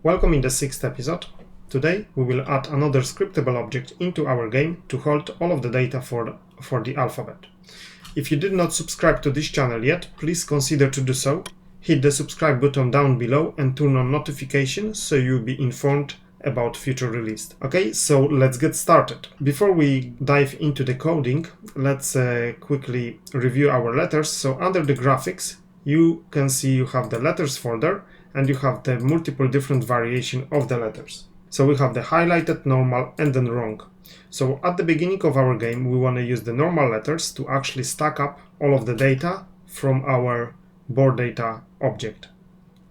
Welcome in the 6th episode. Today we will add another scriptable object into our game to hold all of the data for the alphabet. If you did not subscribe to this channel yet, please consider to do so. Hit the subscribe button down below and turn on notifications so you'll be informed about future release. Okay, so let's get started. Before we dive into the coding, let's quickly review our letters. So under the graphics, you can see you have the letters folder and you have the multiple different variation of the letters. So we have the highlighted, normal, and then wrong. So at the beginning of our game, we want to use the normal letters to actually stack up all of the data from our board data object.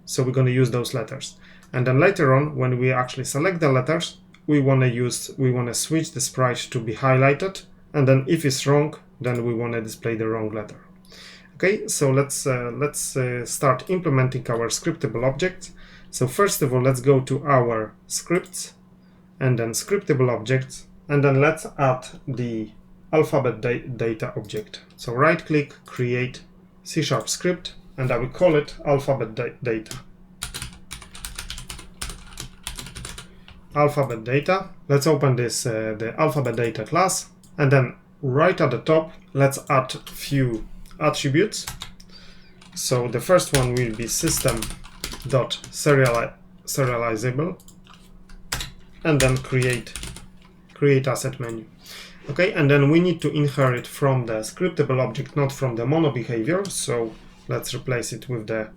So we're going to use those letters. And then later on, when we actually select the letters, we want to switch the sprite to be highlighted. And then if it's wrong, then we want to display the wrong letter. Okay, so let's start implementing our scriptable objects. So first of all, let's go to our scripts and then scriptable objects, and then let's add the alphabet data object. So right click, create C# script, and I will call it alphabet data. Alphabet data. Let's open this the alphabet data class, and then right at the top, let's add few attributes. So the first one will be system.serializable, and then create asset menu. Okay, and then we need to inherit from the scriptable object, not from the mono behavior. So let's replace it with the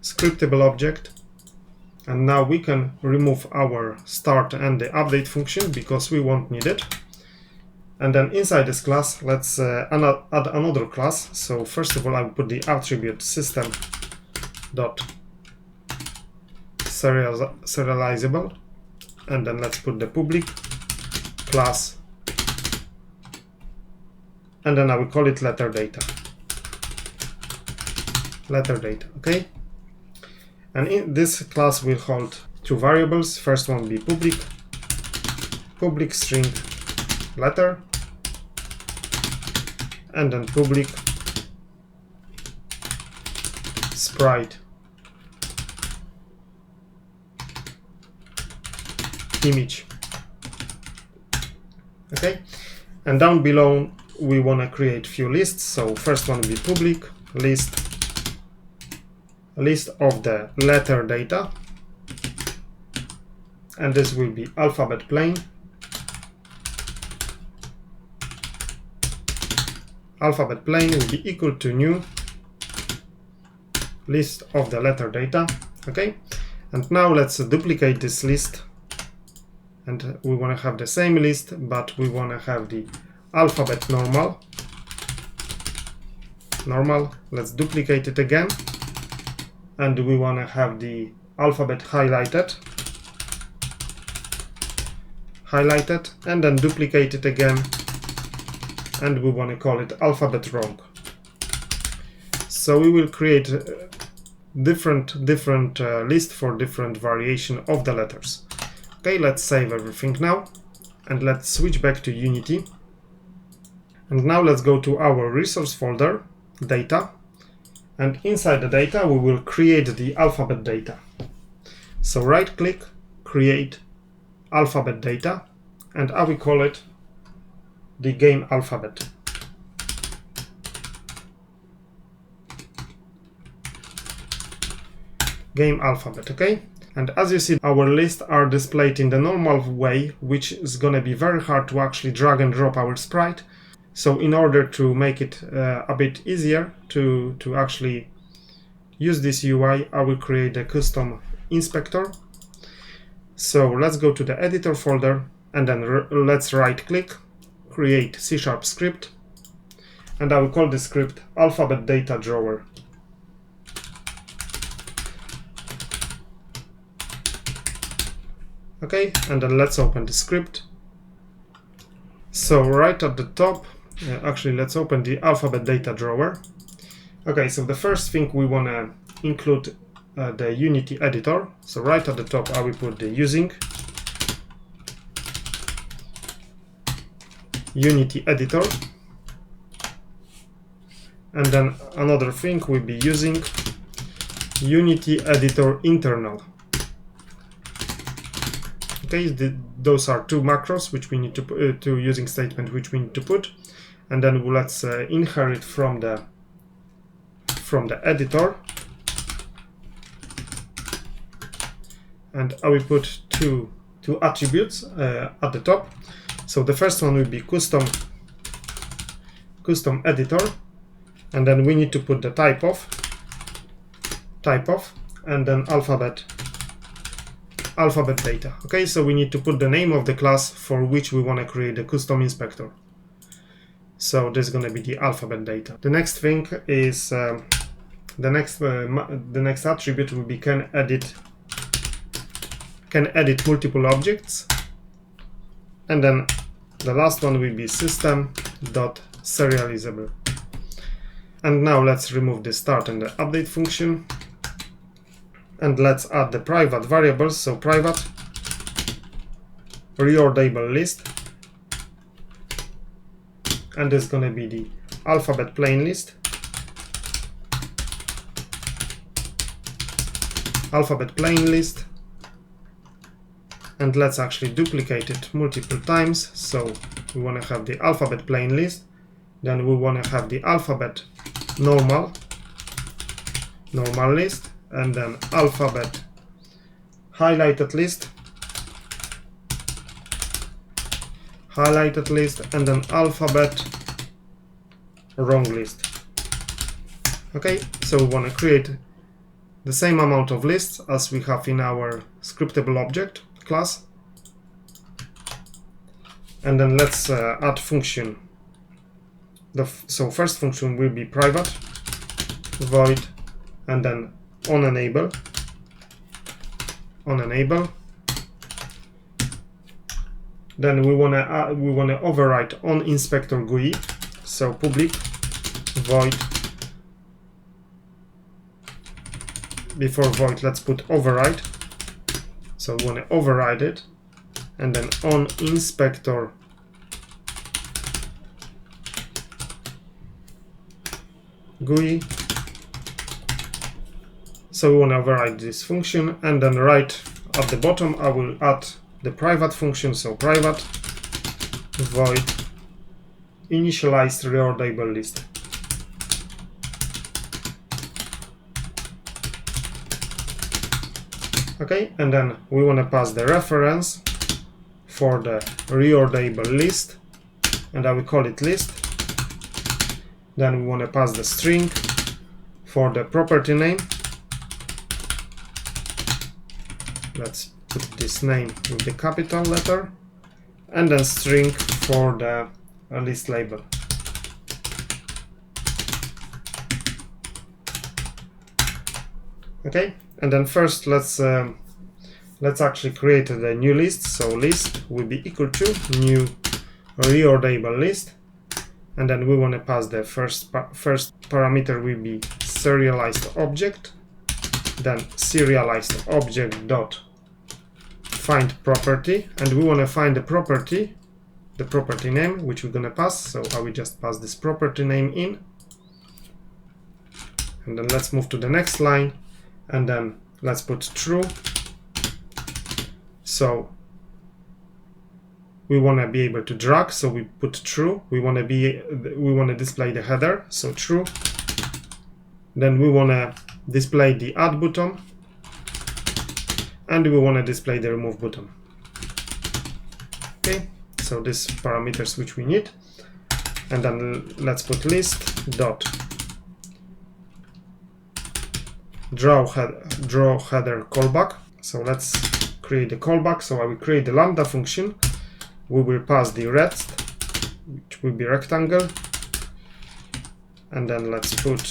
scriptable object. And now we can remove our start and the update function because we won't need it. And then inside this class, let's add another class. So first of all, I will put the attribute system.serializable, and then let's put the public class, and then I will call it letter data. Letter data, okay? And in this class will hold two variables. First one will be public string letter, and then public sprite image. Okay, and down below we want to create few lists. So first one will be public list of the letter data, and this will be alphabet plain. Alphabet plain will be equal to new list of the letter data. Okay, and now let's duplicate this list, and we want to have the same list, but we want to have the alphabet normal. Let's duplicate it again, and we want to have the alphabet highlighted, and then duplicate it again, and we want to call it alphabet wrong. So we will create different list for different variation of the letters. Okay, let's save everything now, and let's switch back to Unity. And now let's go to our resource folder, data, and inside the data we will create the alphabet data. So right click, create alphabet data, and I will call it the game alphabet. Game alphabet, okay? And as you see, our lists are displayed in the normal way, which is going to be very hard to actually drag and drop our sprite. So in order to make it a bit easier to actually use this UI, I will create a custom inspector. So let's go to the editor folder, and then let's right click, create C# script, and I will call the script alphabet data drawer. Okay, and then let's open the script. So right at the top, actually let's open the alphabet data drawer. Okay, so the first thing we want to include the Unity editor. So right at the top I will put the using Unity editor, and then another thing will be using Unity editor internal. Okay, those are two macros which we need to put, two using statement which we need to put, and then let's inherit from the editor, and I will put two attributes at the top. So the first one will be custom editor, and then we need to put the type of, and then alphabet data. Okay, so we need to put the name of the class for which we want to create a custom inspector. So this is going to be the alphabet data. The next thing is the next attribute will be can edit multiple objects, and then the last one will be system.serializable. And now let's remove the start and the update function, and let's add the private variables. So private reordable list, and this is going to be the alphabet plain list, and let's actually duplicate it multiple times. So we want to have the alphabet plain list, then we want to have the alphabet normal list, and then alphabet highlighted list, and then alphabet wrong list. Okay, so we want to create the same amount of lists as we have in our scriptable object class, and then let's add function. So first function will be private void, and then on enable. Then we wanna override on inspector GUI. So public void, before void let's put override. So we wanna override it, and then on inspector GUI. So we want to override this function, and then right at the bottom I will add the private function. So private void initialized reordable list. Okay, and then we want to pass the reference for the reordable list, and I will call it list. Then we want to pass the string for the property name. Let's put this name with the capital letter, and then string for the list label. Okay, and then first let's actually create a new list. So list will be equal to new reordable list, and then we want to pass the first parameter will be serialized object, then serialized object dot find property, and we want to find the property name which we're going to pass. So I will just pass this property name in, and then let's move to the next line, and then let's put true. So we want to be able to drag, so we put true. We want to display the header, so true. Then we want to display the add button, and we want to display the remove button. Okay, so these parameters which we need, and then let's put list dot draw header callback. So let's create the callback. So I will create the lambda function. We will pass the rest, which will be rectangle, and then let's put,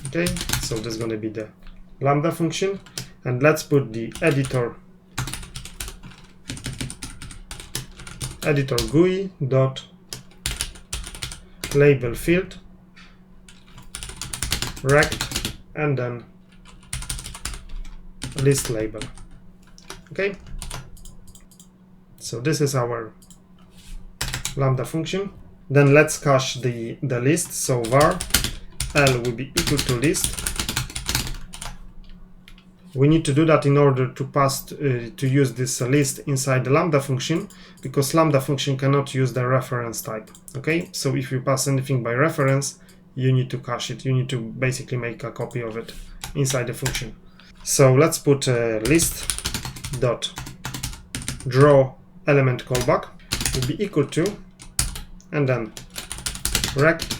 okay, so this is going to be the lambda function, and let's put the editor GUI dot label field rect, and then list label. Okay, so this is our lambda function. Then let's cache the list. So var L will be equal to list We need to do that in order to pass to use this list inside the lambda function, because lambda function cannot use the reference type. Okay, so if you pass anything by reference, you need to cache it. You need to basically make a copy of it inside the function. So let's put list dot draw element callback will be equal to, and then rect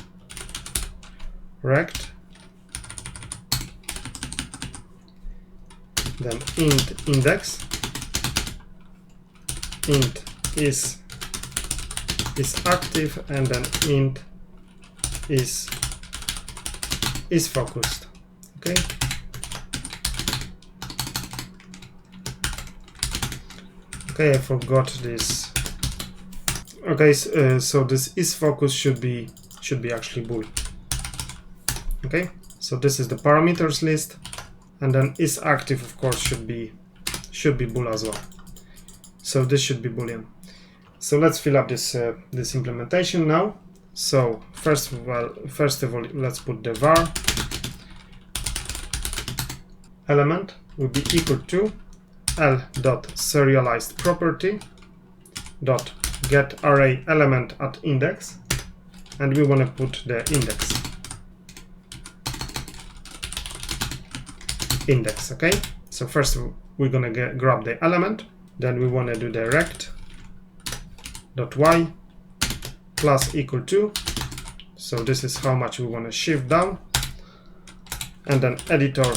then int index, int is active, and then int is focused. Okay, I forgot this. Okay, so this is focus should be actually bool. Okay, so this is the parameters list, and then is active, of course, should be bool as well. So this should be boolean. So let's fill up this this implementation now. So first of all, let's put the var element will be equal to l.serialized property dot get array element at index, and we want to put the index. Okay, so first we're gonna grab the element, then we want to do the rect dot y plus equal to, so this is how much we want to shift down, and then editor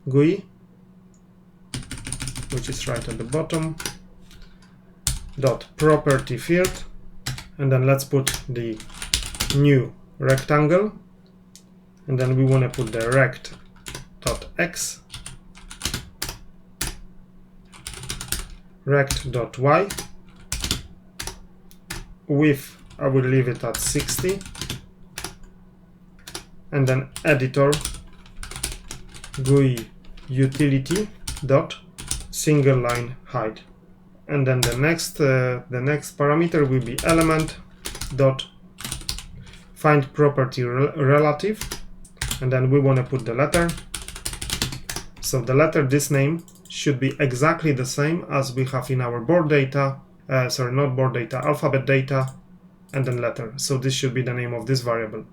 GUI, which is right at the bottom, dot property field, and then let's put the new rectangle, and then we want to put the rect dot x, rect dot y, width I will leave it at 60, and then editor GUI utility dot single line height, and then the next parameter will be element dot find property relative, and then we want to put the letter. So the letter, this name should be exactly the same as we have in our board data, sorry, not board data, alphabet data, and then letter. So this should be the name of this variable.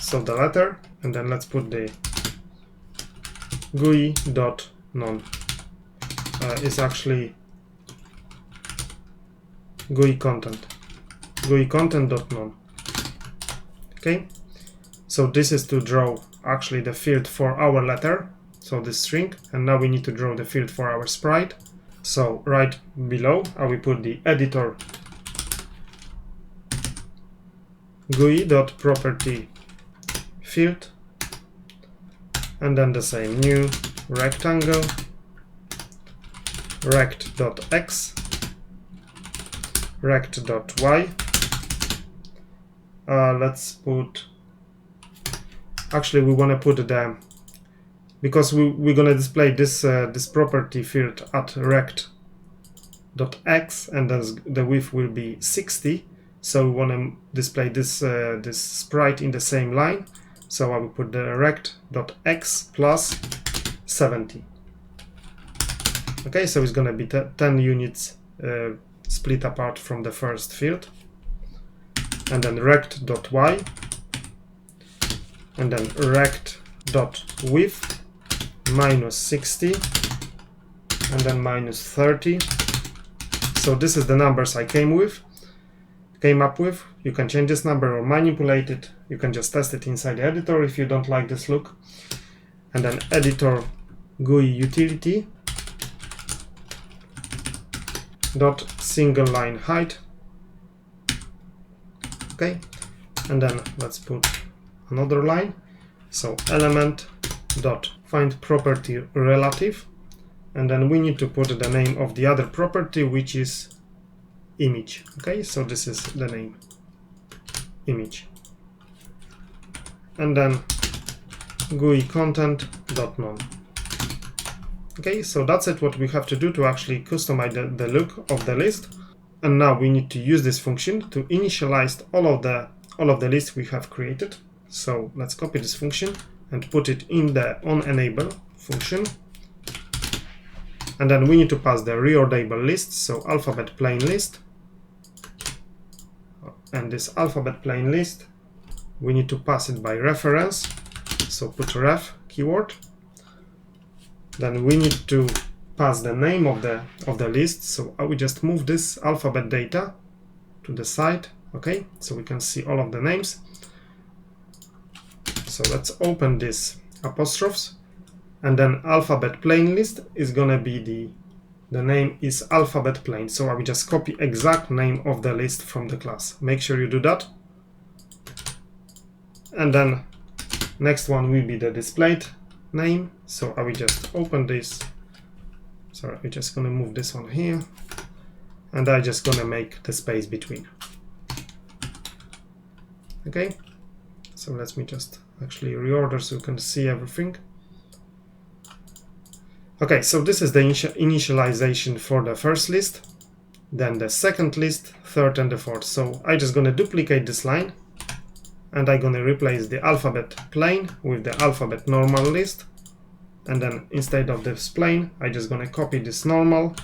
So the letter, and then let's put the GUI dot none is actually GUI content dot none. Okay, so this is to draw actually the field for our letter, so this string, and now we need to draw the field for our sprite. So right below I will put the editor GUI dot property field, and then the same new rectangle rect dot x, rect dot y. Let's put, actually we want to put the, because we're gonna display this this property field at rect dot x, and then the width will be 60. So we want to display this this sprite in the same line. So I will put the rect dot x plus 70. Okay, so it's gonna be 10 units split apart from the first field, and then rect dot y, and then rect dot width minus 60, and then minus 30. So this is the numbers I came up with. You can change this number or manipulate it. You can just test it inside the editor if you don't like this look. And then editor GUI utility dot single line height. Okay, and then let's put another line. So element dot find property relative, and then we need to put the name of the other property, which is image. Okay, so this is the name, image, and then GUI content dot none. Okay, so that's it, what we have to do to actually customize the look of the list. And now we need to use this function to initialize all of the lists we have created. So let's copy this function and put it in the onEnable function. And then we need to pass the reorderable list, so alphabet plain list. And this alphabet plain list, we need to pass it by reference, so put ref keyword. Then we need to pass the name of the list, so I will just move this alphabet data to the side, okay, so we can see all of the names. So let's open this apostrophes, and then alphabet plain list is gonna be the name is alphabet plain, so I will just copy exact name of the list from the class. Make sure you do that. And then next one will be the displayed name, so I will just open this. Sorry, we're just gonna move this one here, and I'm just gonna make the space between. Okay, so let me just actually reorder so you can see everything. Okay, so this is the initialization for the first list, then the second list, third and the fourth. So I'm just gonna duplicate this line, and I'm gonna replace the alphabet plain with the alphabet normal list. And then instead of this plain, I'm just gonna copy this normal,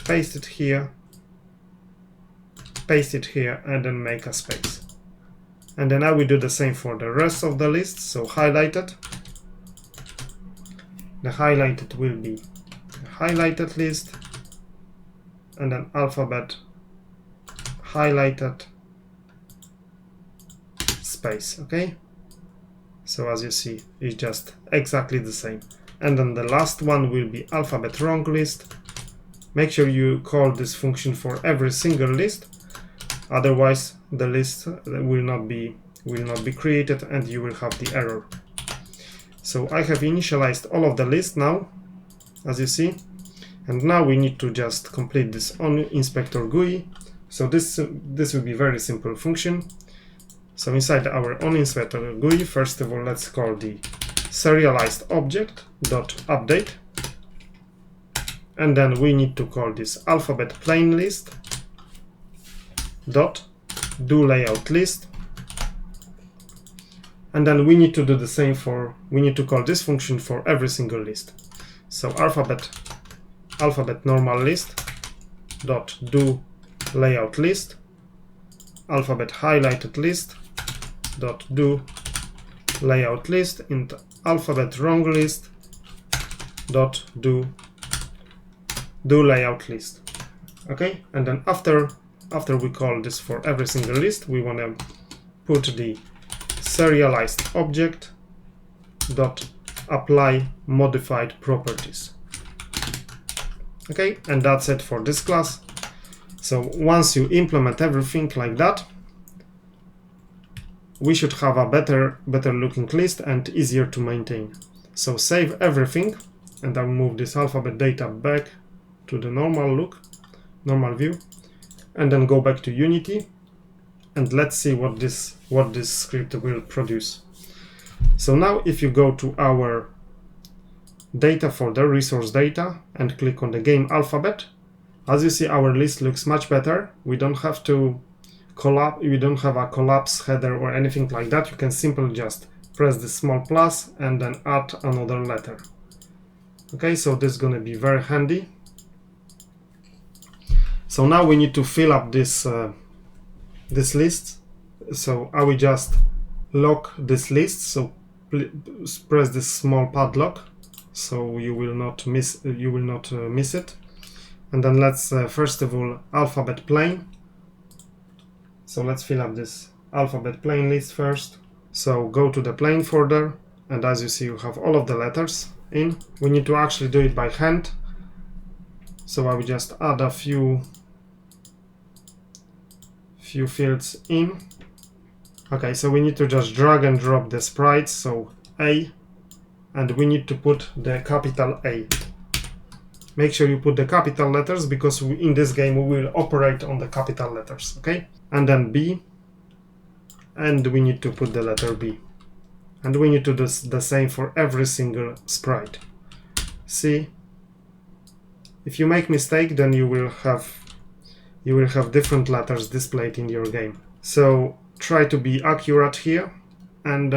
paste it here, and then make a space. And then I will do the same for the rest of the list, so highlighted. The highlighted will be the highlighted list, and then alphabet highlighted space, okay? So as you see, it's just exactly the same. And then the last one will be alphabet wrong list. Make sure you call this function for every single list, otherwise the list will not be created and you will have the error. So I have initialized all of the list now, as you see, and now we need to just complete this on inspector GUI. So this will be very simple function. So inside our on inspector GUI, first of all, let's call the serialized object dot update, and then we need to call this alphabet plain list dot do layout list. And then we need to do the same we need to call this function for every single list. So alphabet normal list dot do layout list, alphabet highlighted list dot do layout list, and alphabet wrong list dot do layout list. Okay, and then after we call this for every single list, we want to put the serialized object dot apply modified properties. Okay, and that's it for this class. So once you implement everything like that, we should have a better looking list and easier to maintain. So save everything, and I'll move this alphabet data back to the normal view, and then go back to Unity. And let's see what this script will produce. So now if you go to our data folder, resource data, and click on the game alphabet, as you see, our list looks much better. We don't have to we don't have a collapse header or anything like that. You can simply just press the small plus and then add another letter. Okay, so this is going to be very handy. So now we need to fill up this list. So I will just lock this list, so press this small padlock so you will not miss it. And then let's first of all alphabet plain. So let's fill up this alphabet plain list first. So go to the plain folder, and as you see, you have all of the letters in. We need to actually do it by hand, so I will just add a few fields in. Okay, so we need to just drag and drop the sprites, so A, and we need to put the capital A. Make sure you put the capital letters, because in this game we will operate on the capital letters, okay? And then B, and we need to put the letter B. And we need to do the same for every single sprite. C. If you make mistake, then you will have different letters displayed in your game. So try to be accurate here, and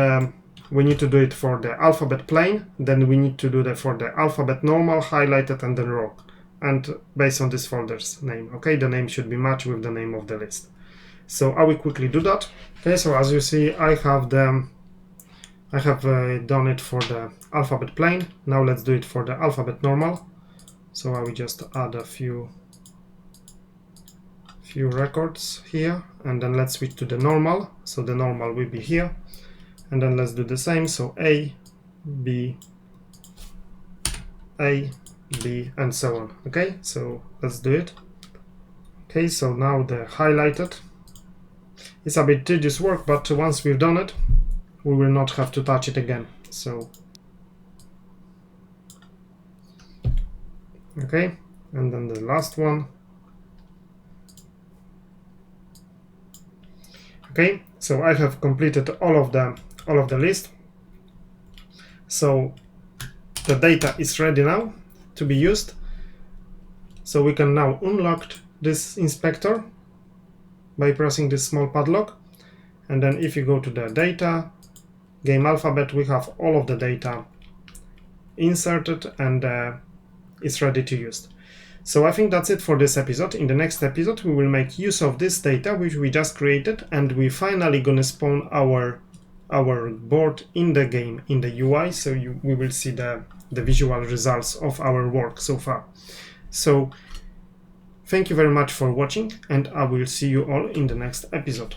we need to do it for the alphabet plain, then we need to do that for the alphabet normal, highlighted, and then raw, and based on this folder's name. Okay, the name should be matched with the name of the list. So I will quickly do that. Okay, so as you see, I have done it for the alphabet plain. Now let's do it for the alphabet normal. So I will just add a few records here, and then let's switch to the normal. So the normal will be here, and then let's do the same. So A, B, and so on. Okay, so let's do it. Okay, so now the highlighted. It's a bit tedious work, but once we've done it, we will not have to touch it again. So, okay, and then the last one. Okay, so I have completed all of the list. So the data is ready now to be used. So we can now unlock this inspector by pressing this small padlock, and then if you go to the data, game alphabet, we have all of the data inserted, and it's ready to use. So I think that's it for this episode. In the next episode, we will make use of this data which we just created, and we finally gonna spawn our board in the game, in the UI, so we will see the visual results of our work so far. So thank you very much for watching, and I will see you all in the next episode.